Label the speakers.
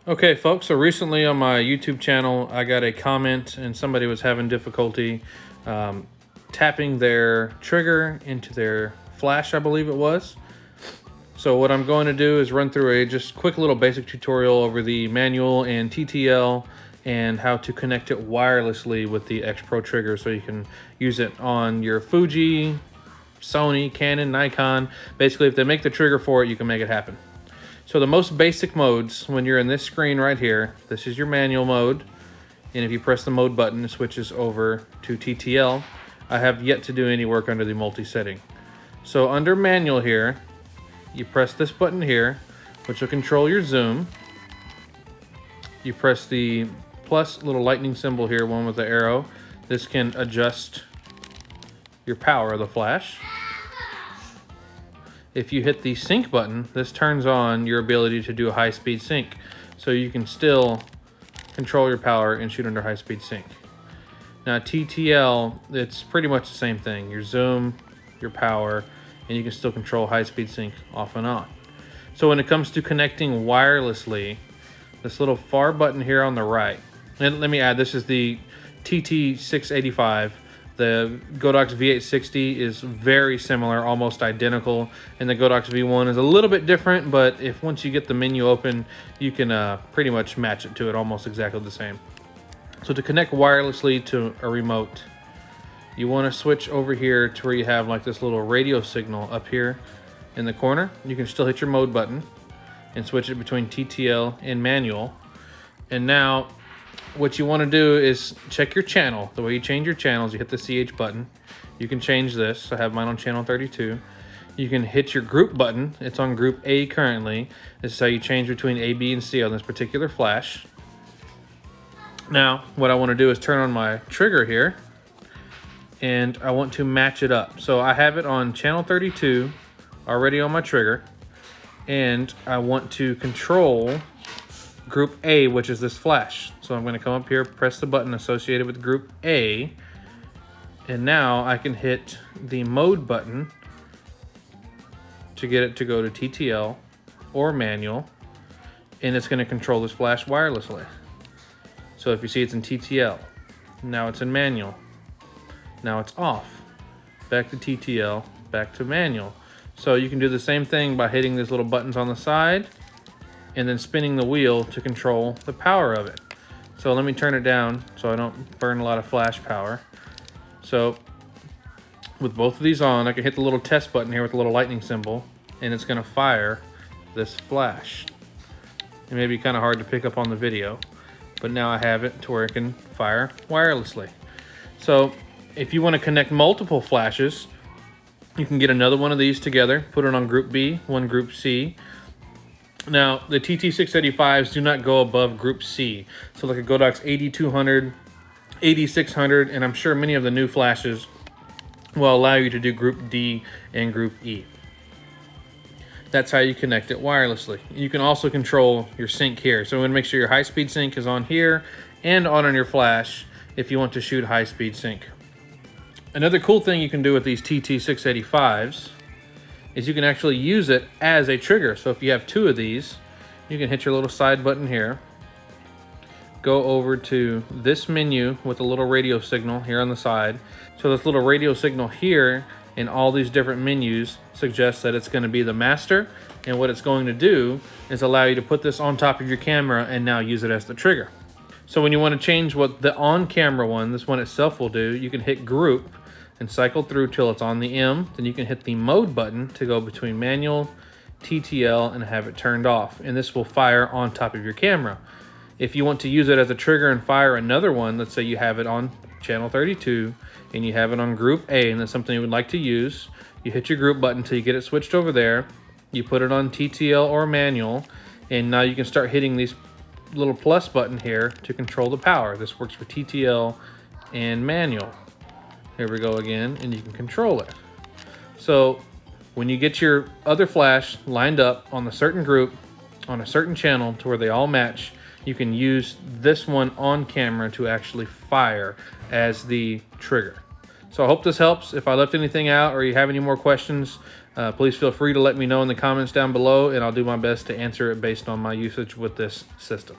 Speaker 1: Okay, folks, so recently on my YouTube channel, I got a comment and somebody was having difficulty tapping their trigger into their flash, I believe it was. So what I'm going to do is run through a just quick little basic tutorial over the manual and TTL and how to connect it wirelessly with the X Pro trigger so you can use it on your Fuji, Sony, Canon, Nikon. Basically, if they make the trigger for it, you can make it happen. So the most basic modes, when you're in this screen right here, this is your manual mode. And if you press the mode button, it switches over to TTL. I have yet to do any work under the multi setting. So under manual here, you press this button here, which will control your zoom. You press the plus little lightning symbol here, one with the arrow. This can adjust your power of the flash. If you hit the sync button, this turns on your ability to do a high-speed sync. So you can still control your power and shoot under high-speed sync. Now TTL, it's pretty much the same thing. Your zoom, your power, and you can still control high-speed sync off and on. So when it comes to connecting wirelessly, this little far button here on the right, and let me add, this is the TT685. The Godox V860 is very similar, almost identical, and the Godox V1 is a little bit different, but if once you get the menu open, you can pretty much match it to it, almost exactly the same. So to connect wirelessly to a remote, you want to switch over here to where you have like this little radio signal up here in the corner. You can still hit your mode button and switch it between TTL and manual. And now what you want to do is check your channel. The way you change your channels, you hit the CH button. You can change this. I have mine on channel 32. You can hit your group button. It's on group A currently. This is how you change between A, B, and C on this particular flash. Now, what I want to do is turn on my trigger here, and I want to match it up. So I have it on channel 32 already on my trigger, and I want to control group A, which is this flash. So I'm going to come up here, press the button associated with group A, and now I can hit the mode button to get it to go to TTL or manual, and it's going to control this flash wirelessly. So if you see, it's in TTL, now it's in manual, now it's off, back to TTL, back to manual. So you can do the same thing by hitting these little buttons on the side and then spinning the wheel to control the power of it. So let me turn it down so I don't burn a lot of flash power. So with both of these on, I can hit the little test button here with the little lightning symbol, and it's gonna fire this flash. It may be kind of hard to pick up on the video, but now I have it to where it can fire wirelessly. So if you want to connect multiple flashes, you can get another one of these together, put it on group B, one group C. Now, the TT685s do not go above group C. So like a Godox 8200, 8600, and I'm sure many of the new flashes will allow you to do group D and group E. That's how you connect it wirelessly. You can also control your sync here. So I'm gonna make sure your high-speed sync is on here and on your flash if you want to shoot high-speed sync. Another cool thing you can do with these TT685s is you can actually use it as a trigger. So if you have two of these, you can hit your little side button here, go over to this menu with a little radio signal here on the side. So this little radio signal here in all these different menus suggests that it's going to be the master, and what it's going to do is allow you to put this on top of your camera and now use it as the trigger. So when you want to change what the on-camera one, this one itself will do, you can hit group and cycle through till it's on the M. Then you can hit the mode button to go between manual, TTL, and have it turned off. And this will fire on top of your camera. If you want to use it as a trigger and fire another one, let's say you have it on channel 32 and you have it on group A and that's something you would like to use, you hit your group button until you get it switched over there. You put it on TTL or manual, and now you can start hitting these little plus button here to control the power. This works for TTL and manual. Here we go again, and you can control it. So when you get your other flash lined up on the certain group, on a certain channel to where they all match, you can use this one on camera to actually fire as the trigger. So I hope this helps. If I left anything out or you have any more questions, please feel free to let me know in the comments down below, and I'll do my best to answer it based on my usage with this system.